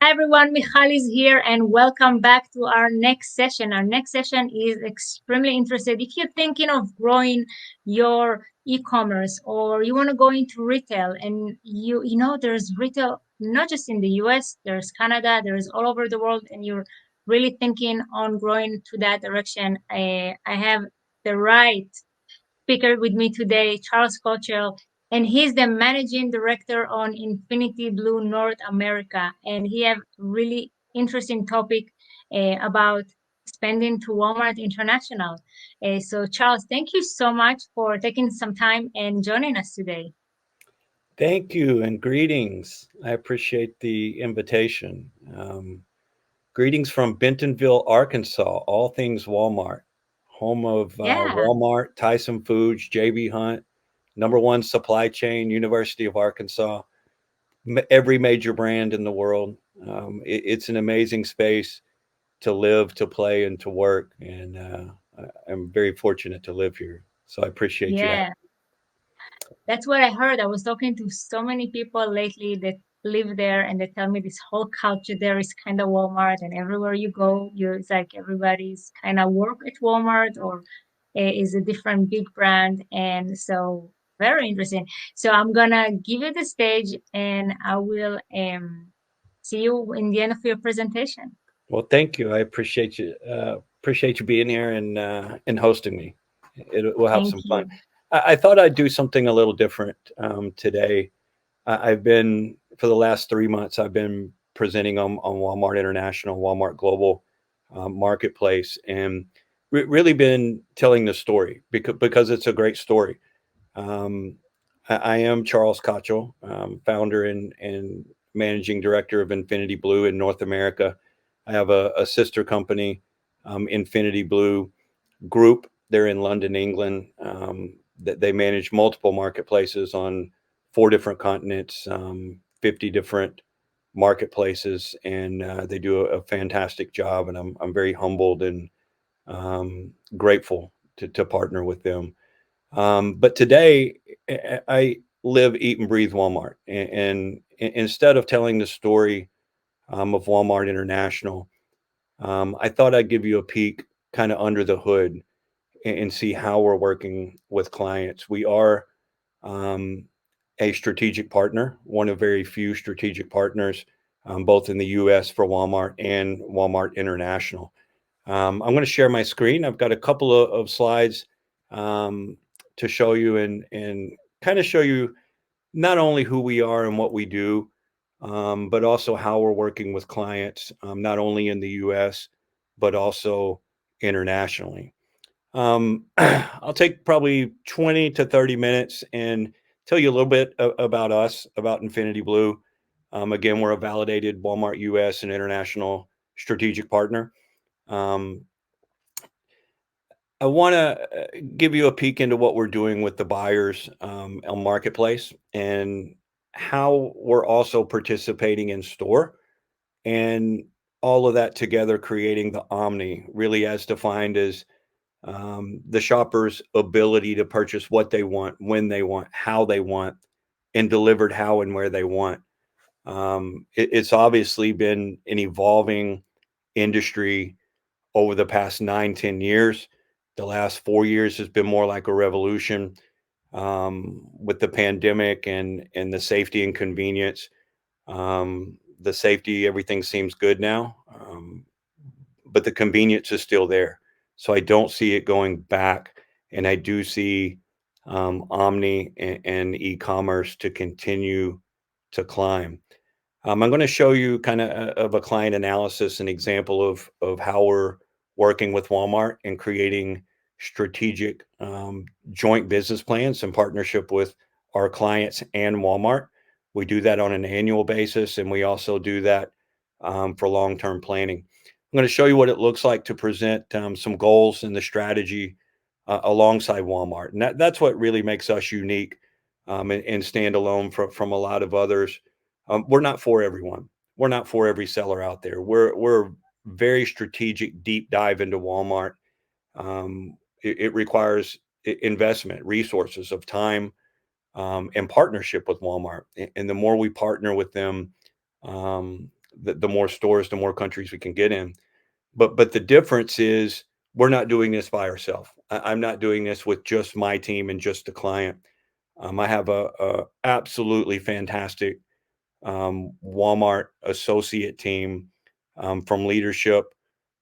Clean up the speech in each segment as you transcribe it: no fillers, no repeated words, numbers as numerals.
Hi everyone, Michal is here and welcome back to our next session. Our next session is extremely interested. If you're thinking of growing your e-commerce or you want to go into retail and you know there's retail not just in the US, there's Canada, there's all over the world and you're really thinking on growing to that direction, I have the right speaker with me today, Charles Kochel, and he's the managing director on Infinity Blue North America. And he have really interesting topic about spending to Walmart International. So Charles, thank you so much for taking some time and joining us today. Thank you and greetings. I appreciate the invitation. Greetings from Bentonville, Arkansas, all things Walmart, home of Yeah, Walmart, Tyson Foods, JB Hunt, number one supply chain, University of Arkansas, every major brand in the world. It's an amazing space to live, to play, and to work. And I'm very fortunate to live here. So I appreciate you. yeah. That's what I heard. I was talking to so many people lately that live there, and they tell me this whole culture there is kind of Walmart, and everywhere you go, it's like everybody's kind of work at Walmart or is a different big brand, and so very interesting. So I'm gonna give you the stage, and I will see you in the end of your presentation. Well, thank you. I appreciate you being here and hosting me. We'll have Thank some fun. you. I thought I'd do something a little different today. I've been for the last 3 months. I've been presenting on Walmart International, Walmart Global Marketplace, and really been telling the story because it's a great story. Um, I am Charles Kochel, founder and managing director of Infinity Blue in North America. I have a sister company, Infinity Blue Group. They're in London, England. That they manage multiple marketplaces on 4 different continents, 50 different marketplaces, and they do a fantastic job. And I'm very humbled and grateful to partner with them. But today, I live, eat, and breathe Walmart. And instead of telling the story of Walmart International, I thought I'd give you a peek kind of under the hood and see how we're working with clients. We are um, a strategic partner, one of very few strategic partners, both in the US for Walmart and Walmart International. I'm going to share my screen. I've got a couple of slides um, to show you and kind of show you not only who we are and what we do, but also how we're working with clients, not only in the US, but also internationally. I'll take probably 20 to 30 minutes and tell you a little bit about us, about Infinity Blue. Again, we're a validated Walmart US and international strategic partner. Um, I want to give you a peek into what we're doing with the buyers on Marketplace and how we're also participating in store and all of that together, creating the Omni, really as defined as the shopper's ability to purchase what they want, when they want, how they want, and delivered how and where they want. It's obviously been an evolving industry over the past 9, 10 years. The last 4 years has been more like a revolution with the pandemic and the safety and convenience. The safety, everything seems good now, but the convenience is still there. So I don't see it going back, and I do see Omni and e-commerce to continue to climb. I'm going to show you kind of a client analysis, an example of how we're working with Walmart and creating strategic joint business plans in partnership with our clients and Walmart. We do that on an annual basis, and we also do that for long-term planning. I'm going to show you what it looks like to present some goals and the strategy alongside Walmart, and that's what really makes us unique and stand alone from a lot of others. We're not for everyone. We're not for every seller out there. We're very strategic, deep dive into Walmart. It requires investment, resources of time, and partnership with Walmart. And the more we partner with them, the more stores, the more countries we can get in. But the difference is we're not doing this by ourselves. I'm not doing this with just my team and just the client. I have a absolutely fantastic Walmart associate team, from leadership,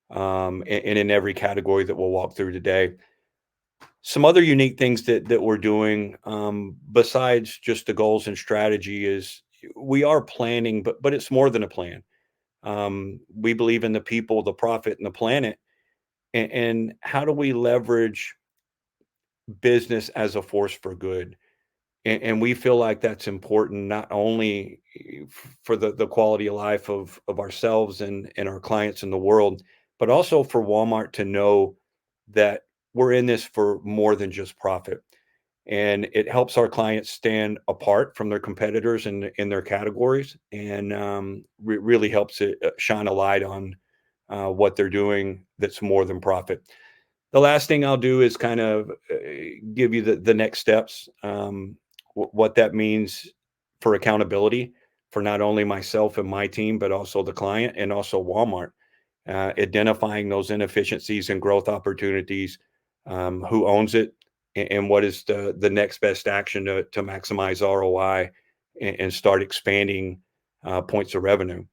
and in every category that we'll walk through today. Some other unique things that we're doing, besides just the goals and strategy, is we are planning, but it's more than a plan. We believe in the people, the profit, and the planet. And how do we leverage business as a force for good? And we feel like that's important, not only for the quality of life of ourselves and our clients in the world, but also for Walmart to know that we're in this for more than just profit. And it helps our clients stand apart from their competitors in their categories, and really helps it shine a light on what they're doing that's more than profit. The last thing I'll do is kind of give you the next steps, what that means for accountability for not only myself and my team, but also the client and also Walmart. Identifying those inefficiencies and growth opportunities, who owns it, and what is the next best action to maximize ROI and start expanding points of revenue.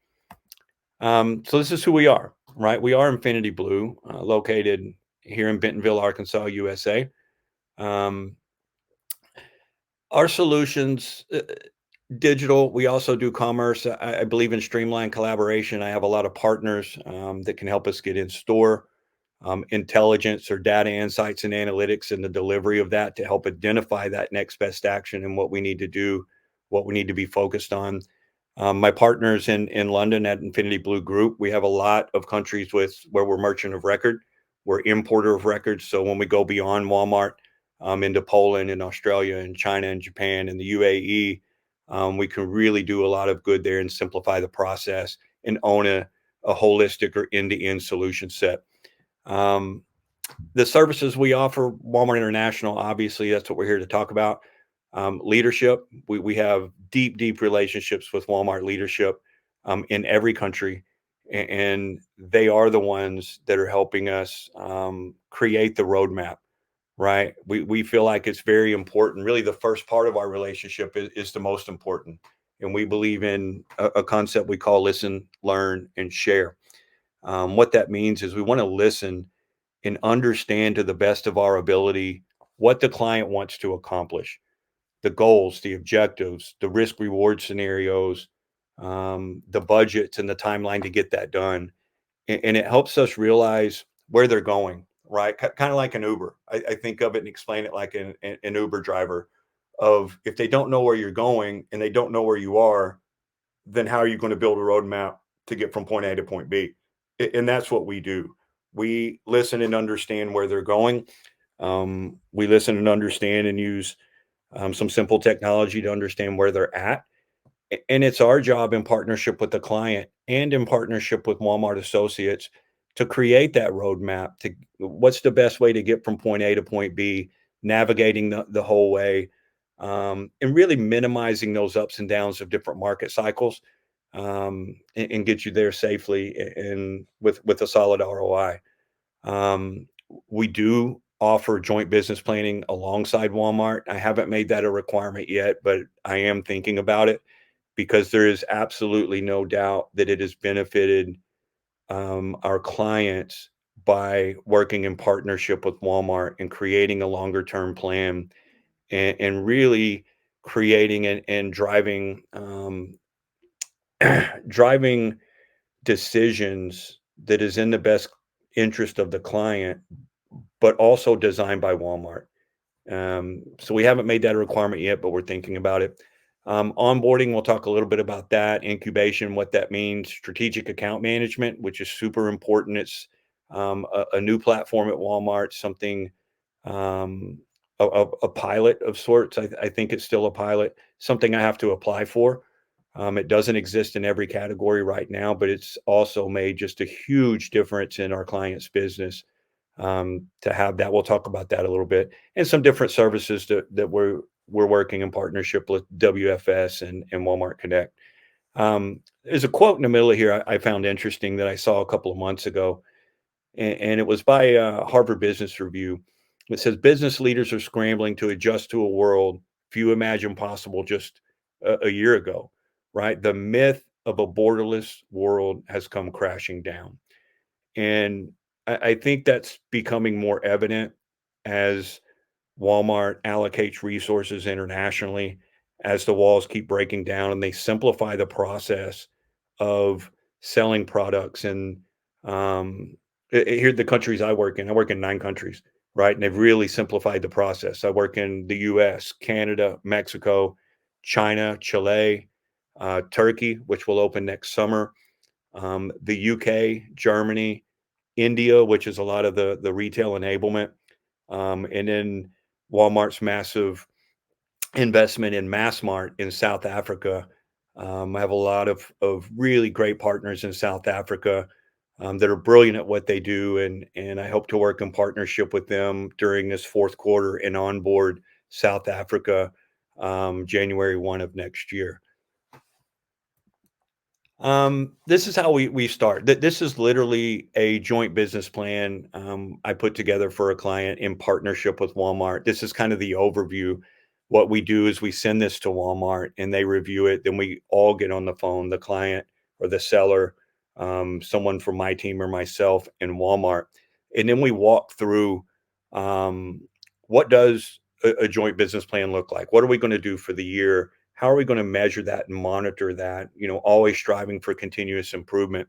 So this is who we are, right? We are Infinity Blue, located here in Bentonville, Arkansas, USA. Um, our solutions, digital. We also do commerce. I believe in streamlined collaboration. I have a lot of partners that can help us get in store, intelligence or data insights and analytics, and the delivery of that to help identify that next best action and what we need to do, what we need to be focused on. My partners in London at Infinity Blue Group, we have a lot of countries with where we're merchant of record, we're importer of records. So when we go beyond Walmart, into Poland and Australia and China and Japan and the UAE, we can really do a lot of good there and simplify the process and own a holistic or end-to-end solution set. Um, the services we offer, Walmart International, obviously, that's what we're here to talk about. Leadership, we have deep relationships with Walmart leadership, in every country, and they are the ones that are helping us create the roadmap. Right? We feel like it's very important. Really, the first part of our relationship is the most important, and we believe in a concept we call listen, learn, and share. What that means is we want to listen and understand to the best of our ability what the client wants to accomplish, the goals, the objectives, the risk reward scenarios, the budgets, and the timeline to get that done. And it helps us realize where they're going, right? Kind of like an Uber. I think of it and explain it like an Uber driver. Of if they don't know where you're going and they don't know where you are, then how are you going to build a roadmap to get from point A to point B? And that's what we do. We listen and understand where they're going. We listen and understand and use some simple technology to understand where they're at. And it's our job, in partnership with the client and in partnership with Walmart associates, to create that roadmap to what's the best way to get from point A to point B, navigating the whole way, and really minimizing those ups and downs of different market cycles, and get you there safely and with a solid ROI. Um, we do offer joint business planning alongside Walmart. I haven't made that a requirement yet, but I am thinking about it, because there is absolutely no doubt that it has benefited our clients by working in partnership with Walmart and creating a longer term plan, and really creating and driving, driving decisions that is in the best interest of the client, but also designed by Walmart. So we haven't made that a requirement yet, but we're thinking about it. Onboarding, we'll talk a little bit about that. Incubation, what that means. Strategic account management, which is super important. It's a new platform at Walmart, something, um, a pilot of sorts. I think it's still a pilot, something I have to apply for. It doesn't exist in every category right now, but it's also made just a huge difference in our clients' business, to have that. We'll talk about that a little bit, and some different services that we're working in partnership with WFS and Walmart Connect. There's a quote in the middle of here I found interesting that I saw a couple of months ago, and it was by Harvard Business Review. It says business leaders are scrambling to adjust to a world few imagined possible just a year ago, right? The myth of a borderless world has come crashing down. And I think that's becoming more evident as Walmart allocates resources internationally, as the walls keep breaking down and they simplify the process of selling products. And here, the countries I work in 9 countries, right? And they've really simplified the process. I work in the US, Canada, Mexico, China, Chile, Turkey, which will open next summer, the UK, Germany, India, which is a lot of the retail enablement, and then Walmart's massive investment in Massmart in South Africa. I have a lot of really great partners in South Africa that are brilliant at what they do, and I hope to work in partnership with them during this fourth quarter and onboard South Africa January 1 of next year. This is how we start. This is literally a joint business plan I put together for a client in partnership with Walmart. This is kind of the overview. What we do is we send this to Walmart and they review it. Then we all get on the phone, the client or the seller, someone from my team or myself in Walmart, and then we walk through um, what does a joint business plan look like? What are we going to do for the year? How are we going to measure that and monitor that, always striving for continuous improvement.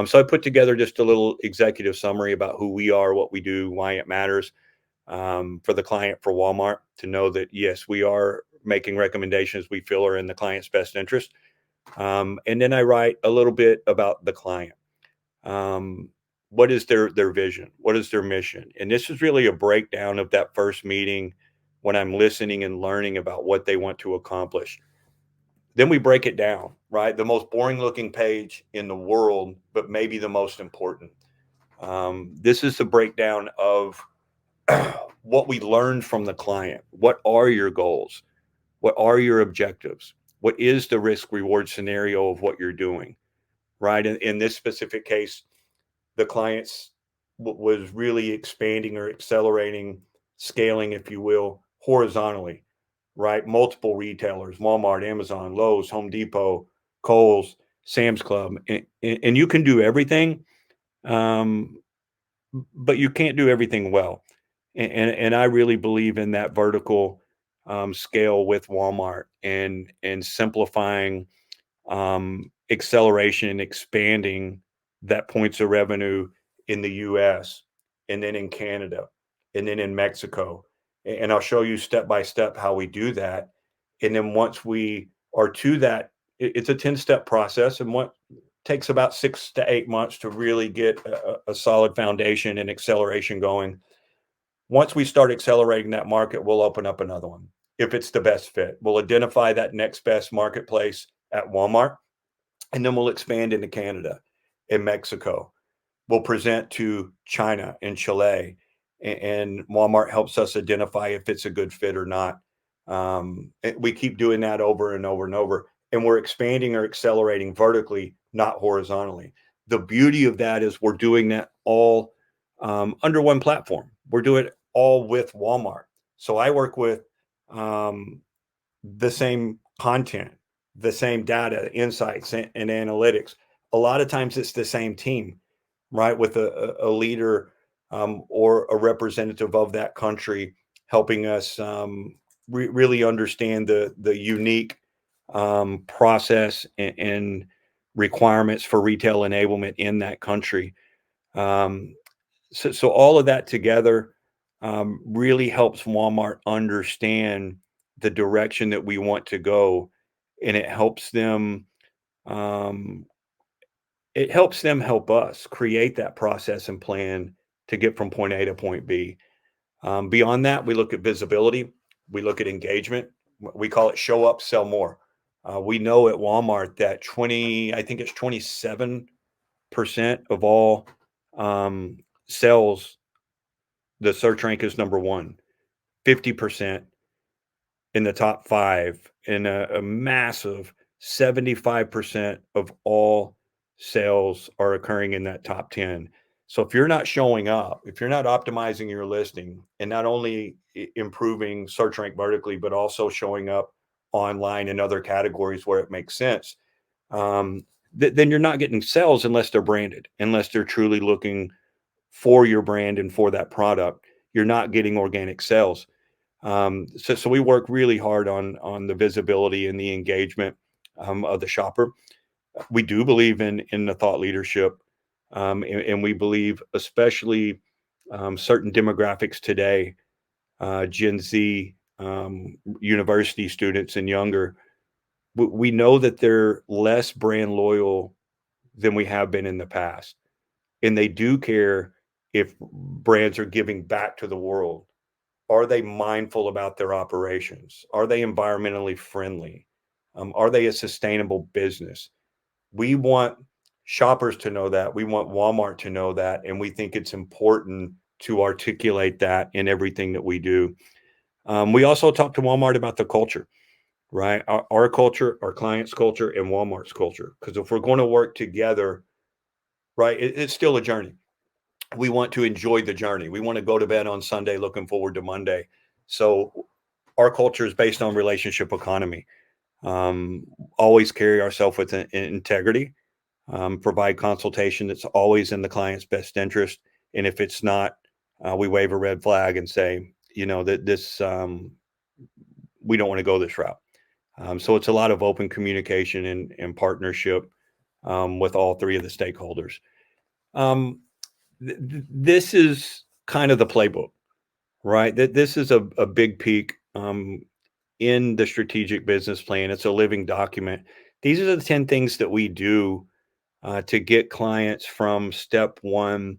So I put together just a little executive summary about who we are, what we do, why it matters, for the client, for Walmart to know that yes, we are making recommendations we feel are in the client's best interest. And then I write a little bit about the client. um, what is their vision, what is their mission, and this is really a breakdown of that first meeting when I'm listening and learning about what they want to accomplish. Then we break it down, right? The most boring looking page in the world, but maybe the most important. This is the breakdown of what we learned from the client. What are your goals? What are your objectives? What is the risk reward scenario of what you're doing, right? In this specific case, the clients was really expanding or accelerating, scaling, if you will, horizontally, right? Multiple retailers: Walmart, Amazon, Lowe's, Home Depot, Kohl's, Sam's Club, and you can do everything, um, but you can't do everything well. And I really believe in that vertical scale with Walmart and simplifying, acceleration and expanding that points of revenue in the US and then in Canada and then in Mexico. And I'll show you step by step how we do that. And then once we are to that, it's a 10-step process. And what takes about 6 to 8 months to really get a solid foundation and acceleration going. Once we start accelerating that market, we'll open up another one if it's the best fit. We'll identify that next best marketplace at Walmart, and then we'll expand into Canada and Mexico. We'll present to China and Chile, and Walmart helps us identify if it's a good fit or not. We keep doing that over and over and over, and we're expanding or accelerating vertically, not horizontally. The beauty of that is we're doing that all under one platform. We're doing it all with Walmart. So I work with um, the same content, the same data, insights, and analytics. A lot of times it's the same team, right? With a leader or a representative of that country helping us really understand the unique process and requirements for retail enablement in that country. Um, so all of that together really helps Walmart understand the direction that we want to go, and um, it helps them help us create that process and plan to get from point A to point B. Beyond that, we look at visibility, we look at engagement. We call it show up, sell more. We know at Walmart that I think it's 27% of all sales, the search rank is number one. 50% in the top five, in a massive 75% of all sales are occurring in that top 10. So if you're not showing up, if you're not optimizing your listing and not only improving search rank vertically, but also showing up online in other categories where it makes sense, um, then you're not getting sales unless they're branded, unless they're truly looking for your brand and for that product. You're not getting organic sales. So we work really hard on the visibility and the engagement of the shopper. We do believe in the thought leadership, and we believe especially certain demographics today, Gen Z, university students and younger. We know that they're less brand loyal than we have been in the past, and they do care if brands are giving back to the world. Are they mindful about their operations? Are they environmentally friendly? Are they a sustainable business? We want shoppers to know that. We want Walmart to know that. And we think it's important to articulate that in everything that we do. We also talk to Walmart about the culture, right? Our culture, our clients' culture, and Walmart's culture. Because if we're going to work together, right, it's still a journey. We want to enjoy the journey. We want to go to bed on Sunday looking forward to Monday. So our culture is based on relationship economy. Um, Always carry ourselves with integrity, provide consultation that's always in the client's best interest. And if it's not, we wave a red flag and say, that this, we don't want to go this route. So it's a lot of open communication and partnership with all three of the stakeholders. Um, this is kind of the playbook, right? That this is a big peak in the strategic business plan. It's a living document. These are the 10 things that we do to get clients from step one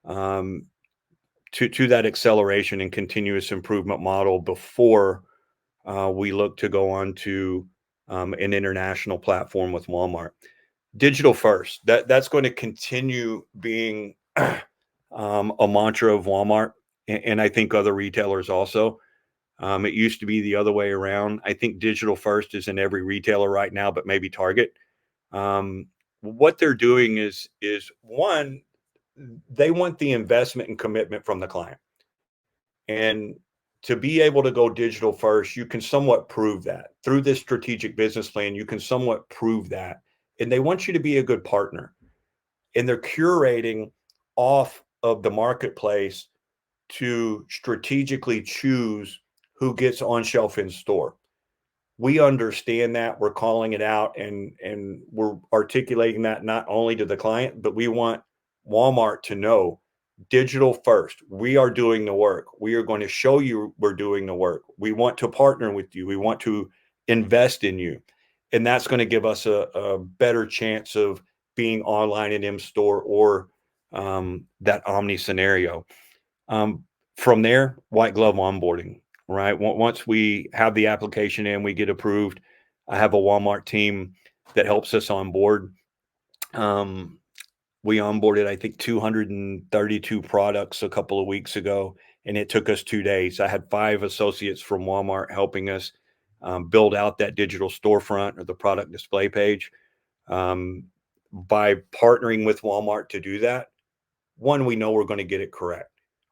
um, to that acceleration and continuous improvement model before we look to go on to an international platform with Walmart. Digital first. That's going to continue being a mantra of Walmart, and I think other retailers also. It used to be the other way around. I think digital first is in every retailer right now, but maybe Target. Um, what they're doing is one, they want the investment and commitment from the client, and to be able to go digital first, you can somewhat prove that through this strategic business plan. You can somewhat prove that, and they want you to be a good partner, and they're curating off of the marketplace to strategically choose who gets on shelf in store. We understand that, we're calling it out, and we're articulating that not only to the client, but we want Walmart to know digital first. We are doing the work. We are going to show you we're doing the work. We want to partner with you. We want to invest in you. And that's going to give us a better chance of being online and in store, or that omni scenario. Um, from there, white glove onboarding, right? Once we have the application in, we get approved. I have a Walmart team that helps us on board. Um, we onboarded, I think, 232 products a couple of weeks ago, and it took us 2 days. I had 5 associates from Walmart helping us build out that digital storefront or the product display page. Um, by partnering with Walmart to do that, one, we know we're going to get it correct.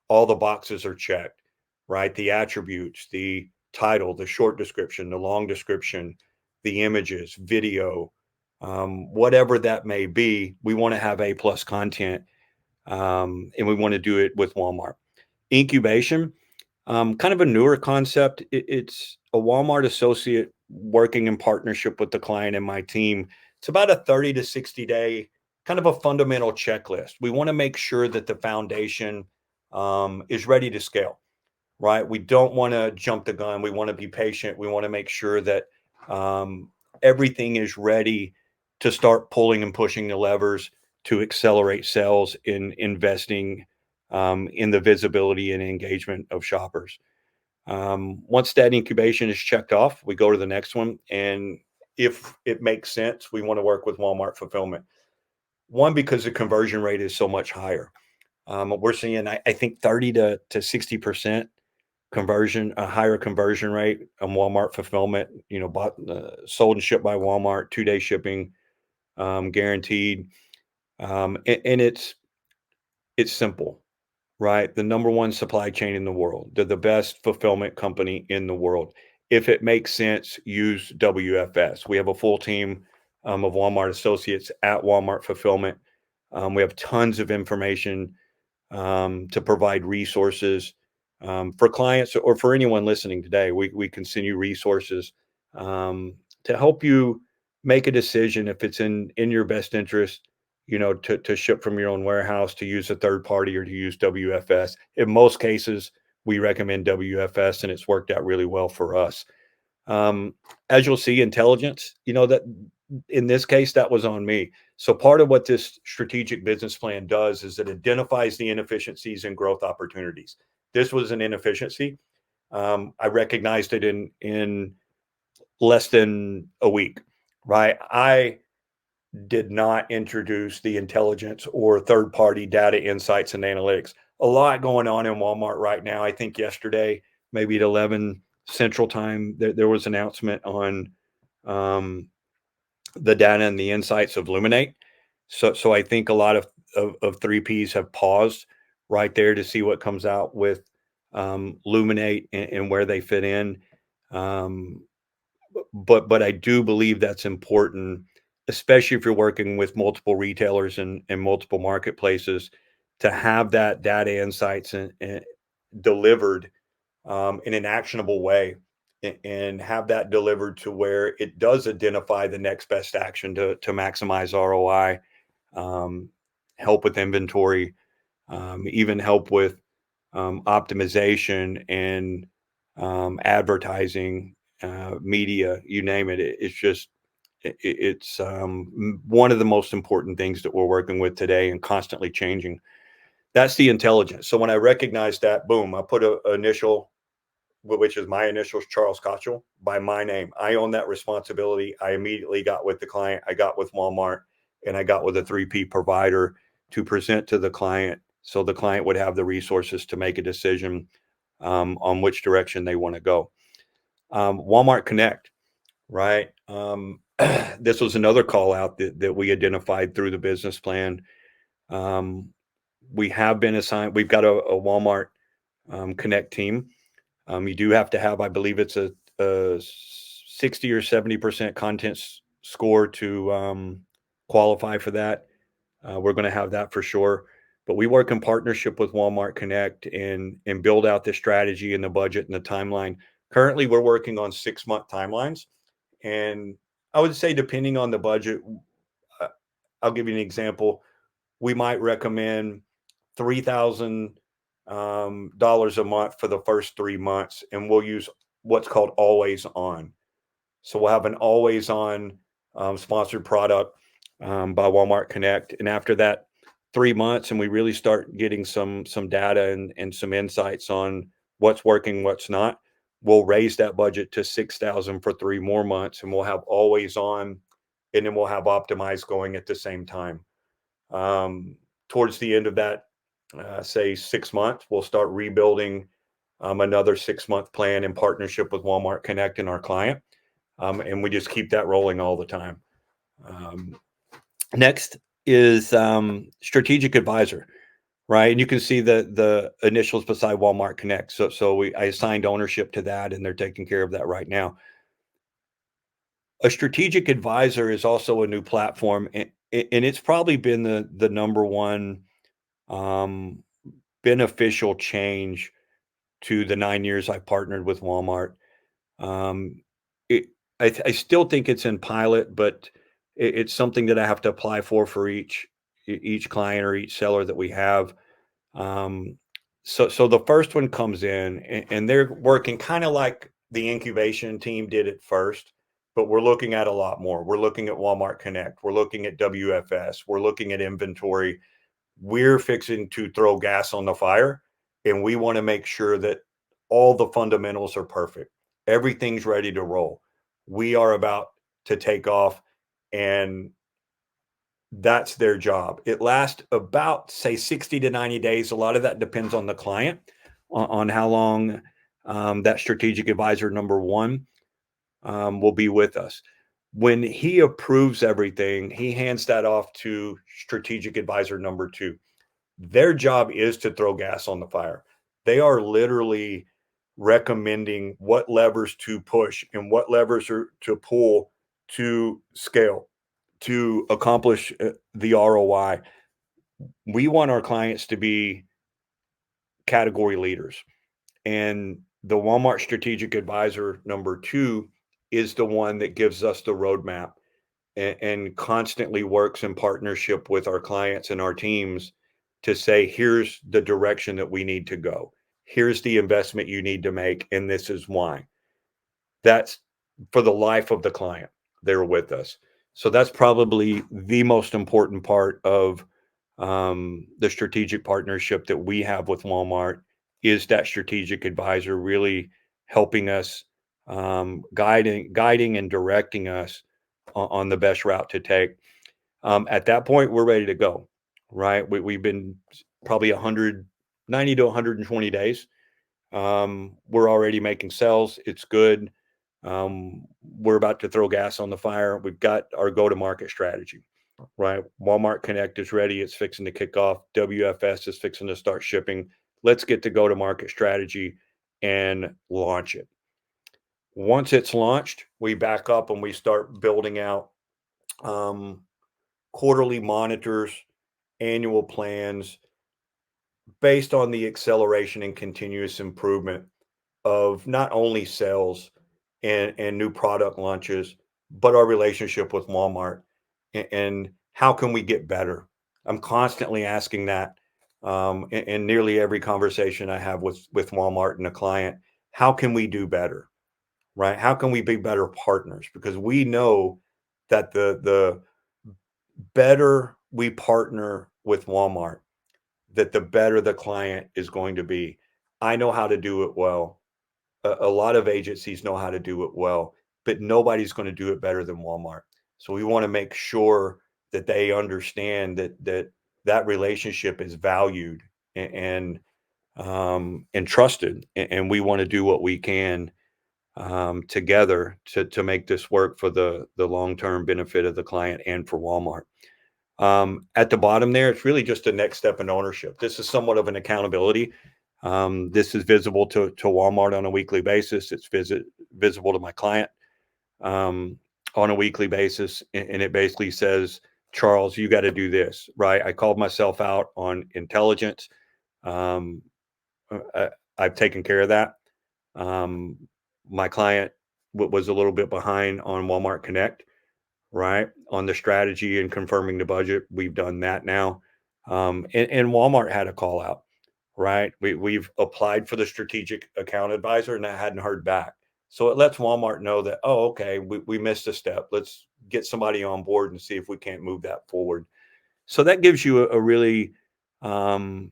All the boxes are checked, right? The attributes, the title, the short description, the long description, the images, video, whatever that may be. We want to have A+ content, and we want to do it with Walmart. Incubation, kind of a newer concept. It's a Walmart associate working in partnership with the client and my team. It's about a 30 to 60 day kind of a fundamental checklist. We want to make sure that the foundation is ready to scale, right? We don't want to jump the gun. We want to be patient. We want to make sure that um, everything is ready to start pulling and pushing the levers to accelerate sales in investing in the visibility and engagement of shoppers. Once that incubation is checked off, we go to the next one. And if it makes sense, we want to work with Walmart fulfillment. One, because the conversion rate is so much higher. We're seeing, I think, 30 to 60% conversion, a higher conversion rate on Walmart fulfillment. Sold and shipped by Walmart, 2 day shipping, guaranteed. And it's simple, right? The number one supply chain in the world. They're the best fulfillment company in the world. If it makes sense, use WFS. We have a full team of Walmart associates at Walmart Fulfillment. We have tons of information to provide resources for clients or for anyone listening today. We continue resources to help you make a decision if it's in your best interest, to ship from your own warehouse, to use a third party, or to use WFS. In most cases, we recommend WFS, and it's worked out really well for us. Um, as you'll see, intelligence, that in this case, that was on me. So part of what this strategic business plan does is it identifies the inefficiencies and growth opportunities. This was an inefficiency. I recognized it in less than a week, right? I did not introduce the intelligence or third party data insights and analytics. A lot going on in Walmart right now. I think yesterday, maybe at 11 Central Time, there was an announcement on um, the data and the insights of Luminate. So I think a lot of 3Ps have paused right there to see what comes out with Luminate and where they fit in. Um, but I do believe that's important, especially if you're working with multiple retailers and multiple marketplaces, to have that data insights and delivered in an actionable way, and have that delivered to where it does identify the next best action to maximize ROI, um, help with inventory, even help with optimization and advertising, media, you name it. It's just it's one of the most important things that we're working with today and constantly changing. That's the intelligence. So when I recognized that, boom, I put a initial, which is my initials, Charles Kochel, by my name. I own that responsibility. I immediately got with the client. I got with Walmart, and I got with a 3P provider to present to the client, so the client would have the resources to make a decision on which direction they want to go. Walmart Connect, right? This was another call out that we identified through the business plan. Um, we have been assigned, we've got a Walmart Connect team. You do have to have, I believe it's a 60 or 70% content score to qualify for that. We're going to have that for sure. But we work in partnership with Walmart Connect and build out the strategy and the budget and the timeline. Currently, we're working on 6-month timelines. And I would say, depending on the budget, uh, I'll give you an example. We might recommend $3,000 a month for the first 3 months, and we'll use what's called always on. So we'll have an always on sponsored product by Walmart Connect, and after that 3 months, and we really start getting some data and some insights on what's working, what's not, we'll raise that budget to 6,000 for 3 more months, and we'll have always on, and then we'll have optimized going at the same time. Um, Towards the end of that, say 6 months, we'll start rebuilding another 6-month plan in partnership with Walmart Connect and our client. And we just keep that rolling all the time. Um, Next is strategic advisor, right? And you can see the initials beside Walmart Connect. So I assigned ownership to that, and they're taking care of that right now. A strategic advisor is also a new platform, and it's probably been the number one um, beneficial change to the 9 years I partnered with Walmart. Um, it, I still think it's in pilot, but it's something that I have to apply for each client or each seller that we have. Um, so the first one comes in, and they're working kind of like the incubation team did at first, but we're looking at a lot more. We're looking at Walmart Connect. We're looking at WFS. We're looking at inventory. We're fixing to throw gas on the fire, and we want to make sure that all the fundamentals are perfect. Everything's ready to roll. We are about to take off, and that's their job. It lasts about, say, 60 to 90 days. A lot of that depends on the client, on how long that strategic advisor number one, will be with us. When he approves everything, he hands that off to strategic advisor number two. Their job is to throw gas on the fire. They are literally recommending what levers to push and what levers are to pull to scale, to accomplish the ROI. We want our clients to be category leaders. And the Walmart strategic advisor number two is the one that gives us the roadmap and constantly works in partnership with our clients and our teams to say, here's the direction that we need to go. Here's the investment you need to make. And this is why. That's for the life of the client. They're with us. So that's probably the most important part of the strategic partnership that we have with Walmart is that strategic advisor really helping us, guiding and directing us on the best route to take. At that point, we're ready to go, right? We've been probably 190 to 120 days. We're already making sales. It's good. We're about to throw gas on the fire. We've got our go to market strategy, right? Walmart Connect is ready. It's fixing to kick off. WFS is fixing to start shipping. Let's get the go to market strategy and launch it. Once it's launched, we back up and we start building out um, quarterly monitors, annual plans based on the acceleration and continuous improvement of not only sales and new product launches, but our relationship with Walmart and how can we get better? I'm constantly asking that in nearly every conversation I have with Walmart and a client. How can we do better? Right? How can we be better partners? Because we know that the better we partner with Walmart, that the better the client is going to be. I know how to do it well. A lot of agencies know how to do it well, but nobody's going to do it better than Walmart. So we want to make sure that they understand that relationship is valued and trusted, and we want to do what we can together to make this work for the long term benefit of the client and for Walmart. At the bottom there, it's really just a next step in ownership. This is somewhat of an accountability. This is visible to Walmart on a weekly basis. It's visible to my client um, on a weekly basis. And it basically says, Charles, you got to do this, right? I called myself out on intelligence. Um, I've taken care of that. Um, my client was a little bit behind on Walmart Connect, right? On the strategy and confirming the budget. We've done that now. And Walmart had a call out, right? We've applied for the strategic account advisor and I hadn't heard back. So it lets Walmart know that, oh, okay, we missed a step. Let's get somebody on board and see if we can't move that forward. So that gives you a really um,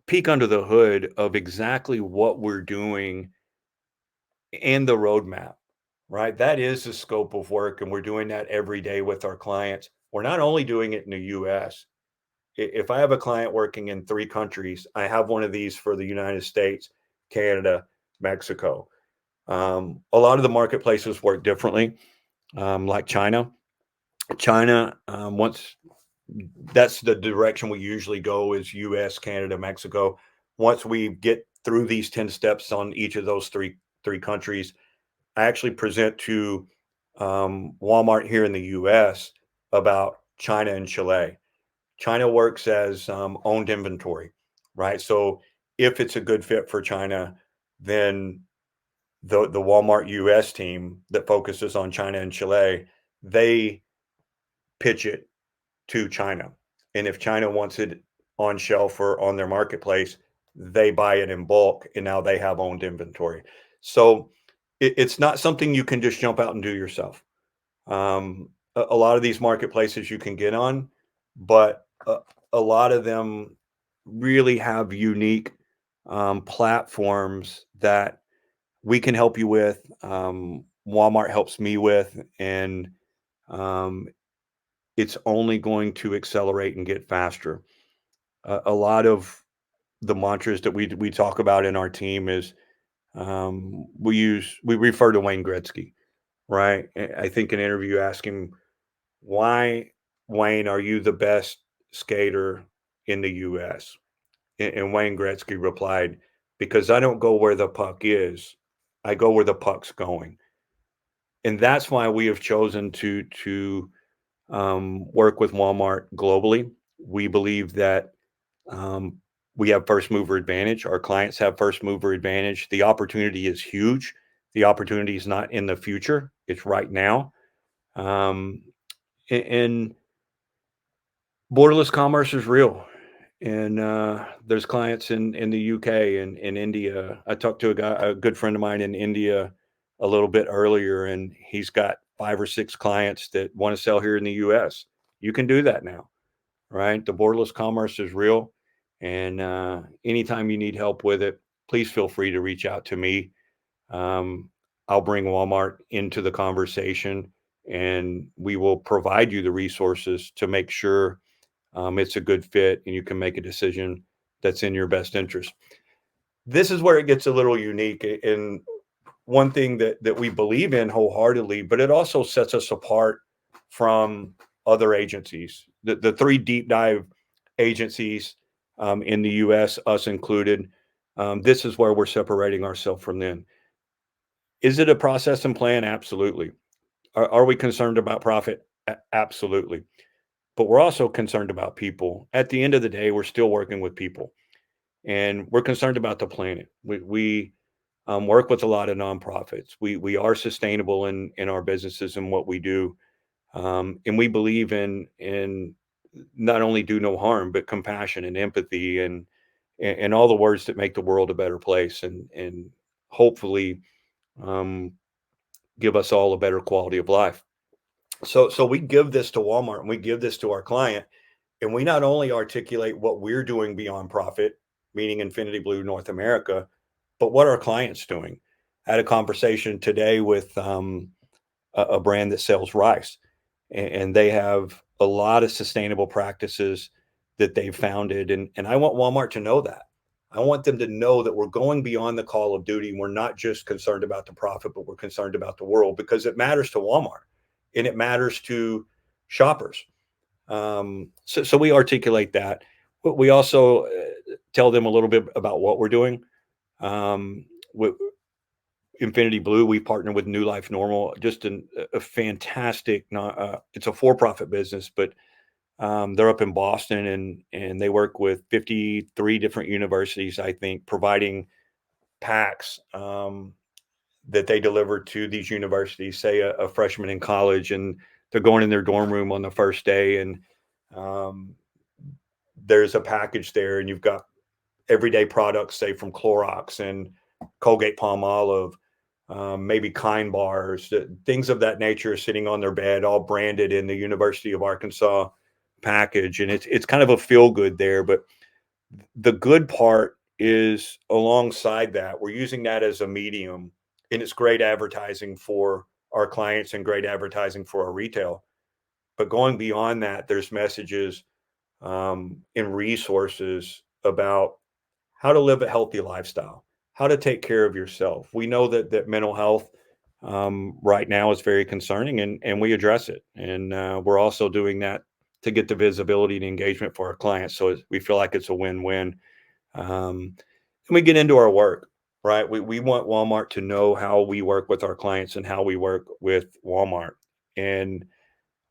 peek under the hood of exactly what we're doing and the roadmap, right? That is the scope of work. And we're doing that every day with our clients. We're not only doing it in the US. If I have a client working in 3 countries, I have one of these for the United States, Canada, Mexico. A lot of the marketplaces work differently, like China. China, once that's the direction we usually go is US, Canada, Mexico. Once we get through these 10 steps on each of those three countries, I actually present to Walmart here in the US about China and Chile. China works as owned inventory, right? So if it's a good fit for China, then the Walmart US team that focuses on China and Chile, they pitch it to China. And if China wants it on shelf or on their marketplace, they buy it in bulk and now they have owned inventory. So it's not something you can just jump out and do yourself. A lot of these marketplaces you can get on, but a lot of them really have unique platforms that we can help you with. Walmart helps me with, and um, it's only going to accelerate and get faster. A lot of the mantras that we talk about in our team is We refer to Wayne Gretzky, right? I think in an interview asked him, why, Wayne, are you the best skater in the US? And Wayne Gretzky replied, because I don't go where the puck is, I go where the puck's going. And that's why we have chosen to work with Walmart globally. We believe that um, we have first mover advantage. Our clients have first mover advantage. The opportunity is huge. The opportunity is not in the future; it's right now. Um, and borderless commerce is real. And there's clients in the UK and in India. I talked to a good friend of mine in India a little bit earlier, and he's got 5 or 6 clients that want to sell here in the US. You can do that now, right? The borderless commerce is real, and anytime you need help with it, please feel free to reach out to me. Um, I'll bring Walmart into the conversation, and we will provide you the resources to make sure it's a good fit and you can make a decision that's in your best interest. This is where it gets a little unique, and one thing that we believe in wholeheartedly, but it also sets us apart from other agencies. The 3 deep dive agencies in the US, us included, this is where we're separating ourselves from them. Is it a process and plan? Absolutely. Are we concerned about profit? Absolutely. But we're also concerned about people. At the end of the day, we're still working with people, and we're concerned about the planet. We work with a lot of nonprofits. We are sustainable in our businesses and what we do, and we believe in not only do no harm, but compassion and empathy and all the words that make the world a better place, and hopefully um, give us all a better quality of life. So we give this to Walmart and we give this to our client, and we not only articulate what we're doing beyond profit, meaning Infinity Blue North America, but what our clients doing. I had a conversation today with a brand that sells rice, and they have a lot of sustainable practices that they've founded, and I want Walmart to know that. I want them to know that we're going beyond the call of duty. We're not just concerned about the profit, but we're concerned about the world because it matters to Walmart and it matters to shoppers. So we articulate that. But we also tell them a little bit about what we're doing. With Infinity Blue, we partner with New Life Normal, just a fantastic. It's a for-profit business, but they're up in Boston, and they work with 53 different universities, I think, providing packs that they deliver to these universities. Say a freshman in college, and they're going in their dorm room on the first day, and um, there's a package there, and you've got everyday products, say from Clorox and Colgate Palmolive, maybe Kind bars, things of that nature, sitting on their bed, all branded in the University of Arkansas package, and it's kind of a feel good there. But the good part is alongside that, we're using that as a medium, and it's great advertising for our clients and great advertising for our retail. But going beyond that, there's messages and resources about how to live a healthy lifestyle, how to take care of yourself. We know that mental health right now is very concerning, and we address it. And we're also doing that to get the visibility and engagement for our clients. So we feel like it's a win-win. And we get into our work, right? We want Walmart to know how we work with our clients and how we work with Walmart. And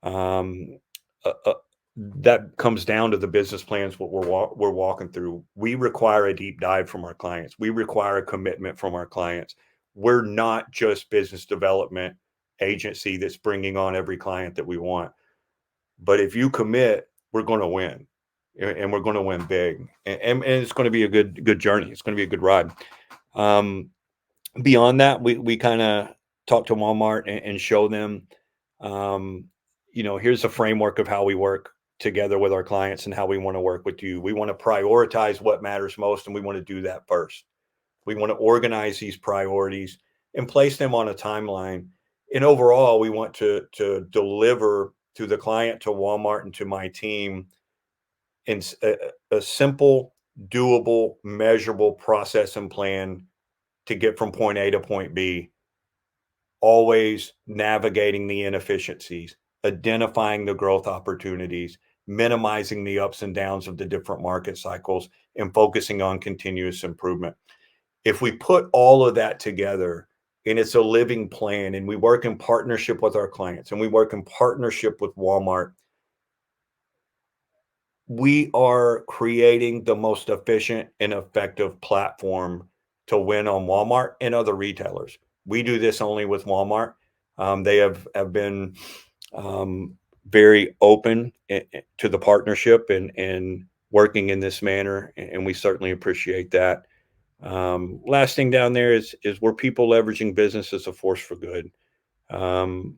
um, uh, uh, that comes down to the business plans what we're walking through. We require a deep dive from our clients. We require a commitment from our clients. We're not just business development agency that's bringing on every client that we want. But if you commit, we're going to win, and we're going to win big, and it's going to be a good journey. It's going to be a good ride. Um, Beyond that, we kind of talk to Walmart and show them, um, here's a framework of how we work together with our clients and how we want to work with you. We want to prioritize what matters most, and we want to do that first. We want to organize these priorities and place them on a timeline. And overall, we want to deliver to the client, to Walmart, and to my team in a simple, doable, measurable process and plan to get from point A to point B, always navigating the inefficiencies, identifying the growth opportunities, minimizing the ups and downs of the different market cycles, and focusing on continuous improvement. If we put all of that together and it's a living plan and we work in partnership with our clients and we work in partnership with Walmart, we are creating the most efficient and effective platform to win on Walmart and other retailers. We do this only with Walmart. They have been very open to the partnership and working in this manner, and we certainly appreciate that. Last thing down there is where people leveraging business as a force for good. Um,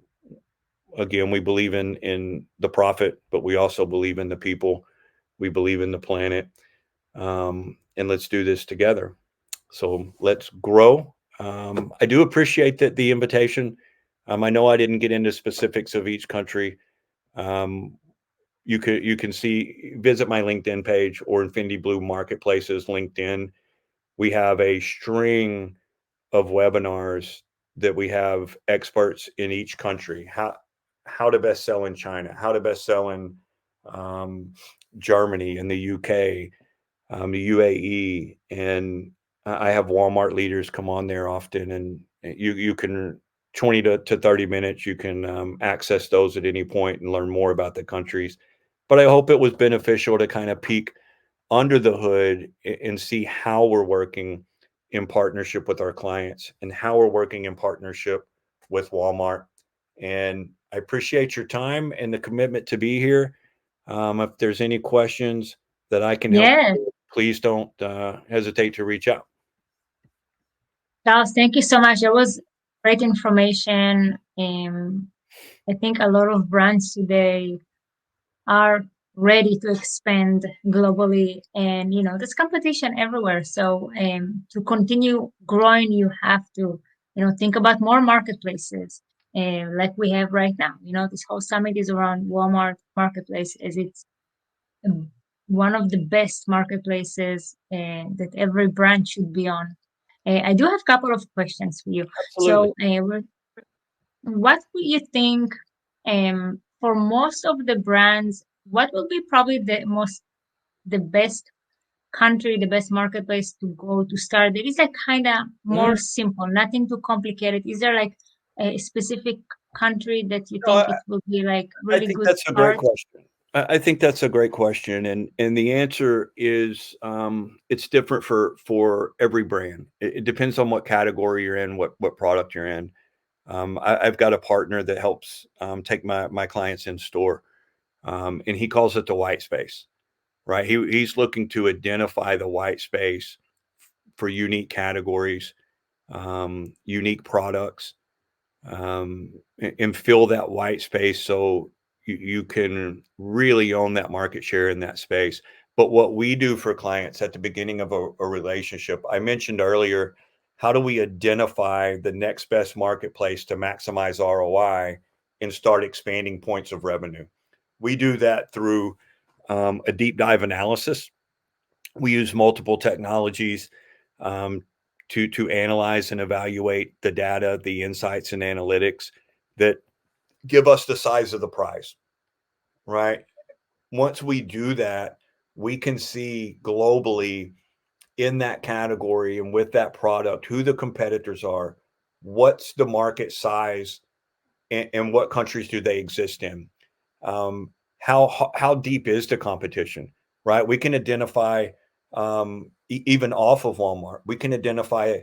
Again, we believe in the profit, but we also believe in the people. We believe in the planet, and let's do this together. So let's grow. I do appreciate that the invitation. I know I didn't get into specifics of each country. Um, you can see visit my LinkedIn page or Infinity Blue Marketplaces LinkedIn. We have a string of webinars that we have experts in each country. How to best sell in China, how to best sell in um, Germany and the UK, the UAE, and I have Walmart leaders come on there often, and you can 20 to 30 minutes. You can access those at any point and learn more about the countries. But I hope it was beneficial to kind of peek under the hood and see how we're working in partnership with our clients and how we're working in partnership with Walmart. And I appreciate your time and the commitment to be here. If there's any questions that I can help, Yeah, please don't hesitate to reach out. Charles, thank you so much. That was great information. I think a lot of brands today are ready to expand globally, and there's competition everywhere. So to continue growing, you have to think about more marketplaces, like we have right now. This whole summit is around Walmart marketplace, as it's um, one of the best marketplaces that every brand should be on. I do have a couple of questions for you. Absolutely. So what would you think, for most of the brands, what will be probably the best country, the best marketplace to go to start? That is like kind of more Mm, simple, nothing too complicated. Is there like a specific country that you no, think it will be like I really think good that's a great start? question. I think that's a great question, and the answer is it's different for every brand. It depends on what category you're in, what product you're in. I've got a partner that helps take my clients in store, and he calls it the white space. Right? He's looking to identify the white space for unique categories, unique products, and fill that white space so you can really own that market share in that space. But what we do for clients at the beginning of a relationship, I mentioned earlier, how do we identify the next best marketplace to maximize ROI and start expanding points of revenue? We do that through a deep dive analysis. We use multiple technologies um, to analyze and evaluate the data, the insights and analytics that give us the size of the prize, right? Once we do that, we can see globally in that category and with that product who the competitors are, what's the market size, and what countries do they exist in. um, how deep is the competition, right? We can identify even off of Walmart. We can identify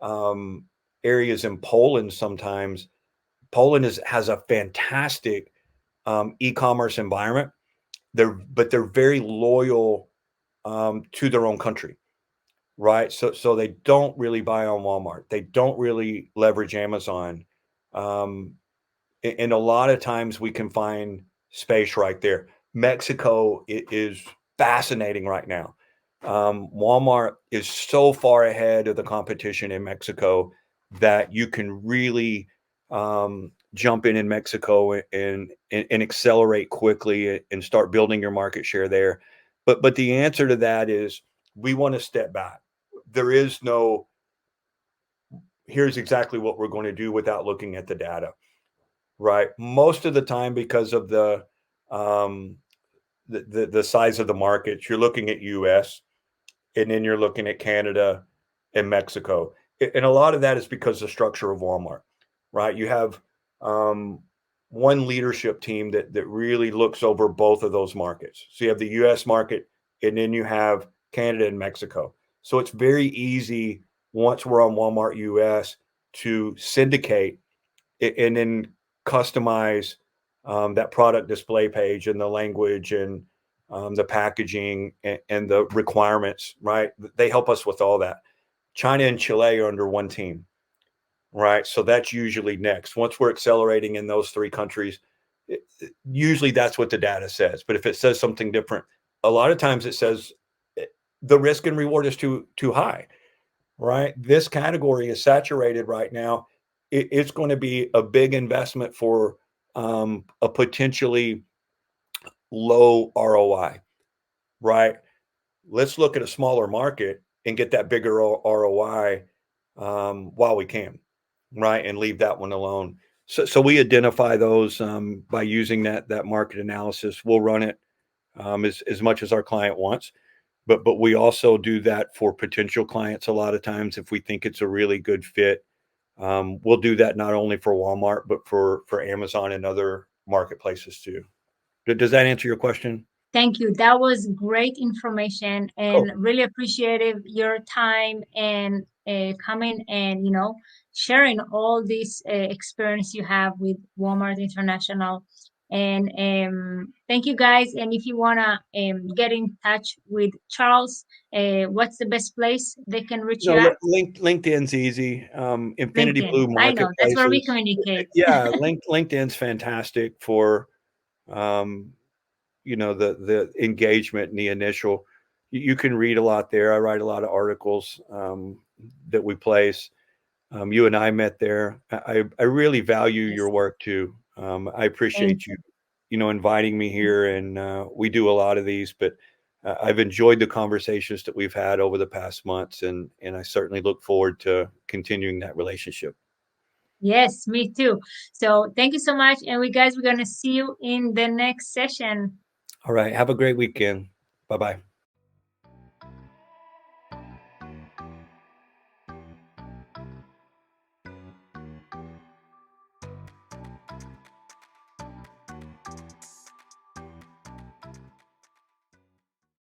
um, areas in Poland. Sometimes Poland has a fantastic e-commerce environment. They're very loyal to their own country, right? So they don't really buy on Walmart. They don't really leverage Amazon. Um, and a lot of times we can find space right there. Mexico is fascinating right now. Walmart is so far ahead of the competition in Mexico that you can really jump in Mexico and accelerate quickly and start building your market share there. But the answer to that is we want to step back. There is no here's exactly what we're going to do without looking at the data, right? Most of the time, because of um, the size of the markets, you're looking at U.S. and then you're looking at Canada and Mexico, and a lot of that is because the structure of Walmart, right? You have um, one leadership team that really looks over both of those markets. So you have the U.S. market, and then you have Canada and Mexico. So it's very easy once we're on Walmart U.S. to syndicate and then customize that product display page and the language and the packaging and the requirements, right? They help us with all that. China and Chile are under one team, right? So that's usually next. Once we're accelerating in those three countries, usually that's what the data says. But if it says something different, a lot of times it says the risk and reward is too high, right? This category is saturated right now. It's going to be a big investment for a potentially low ROI, right? Let's look at a smaller market and get that bigger ROI while we can, right? And leave that one alone. So we identify those by using that market analysis. We'll run it as much as our client wants, but we also do that for potential clients a lot of times if we think it's a really good fit. We'll do that not only for Walmart but for Amazon and other marketplaces too. Does that answer your question? Thank you. That was great information Cool. and really appreciative your time and coming and sharing all this experience you have with Walmart International. And thank you guys. And if you wanna get in touch with Charles, what's the best place they can reach you at? LinkedIn's easy. Infinity LinkedIn. Blue I know that's where we Marketplaces. communicate. Yeah, LinkedIn's fantastic for um, the engagement and the initial. You can read a lot there. I write a lot of articles that we place. You and I met there. I really value your Yes. work too. I Thank appreciate you, you. inviting me here, and we do a lot of these. But I've enjoyed the conversations that we've had over the past months, and I certainly look forward to continuing that relationship. Yes, me too. So thank you so much. And we guys, we're gonna see you in the next session. All right. Have a great weekend. Bye bye.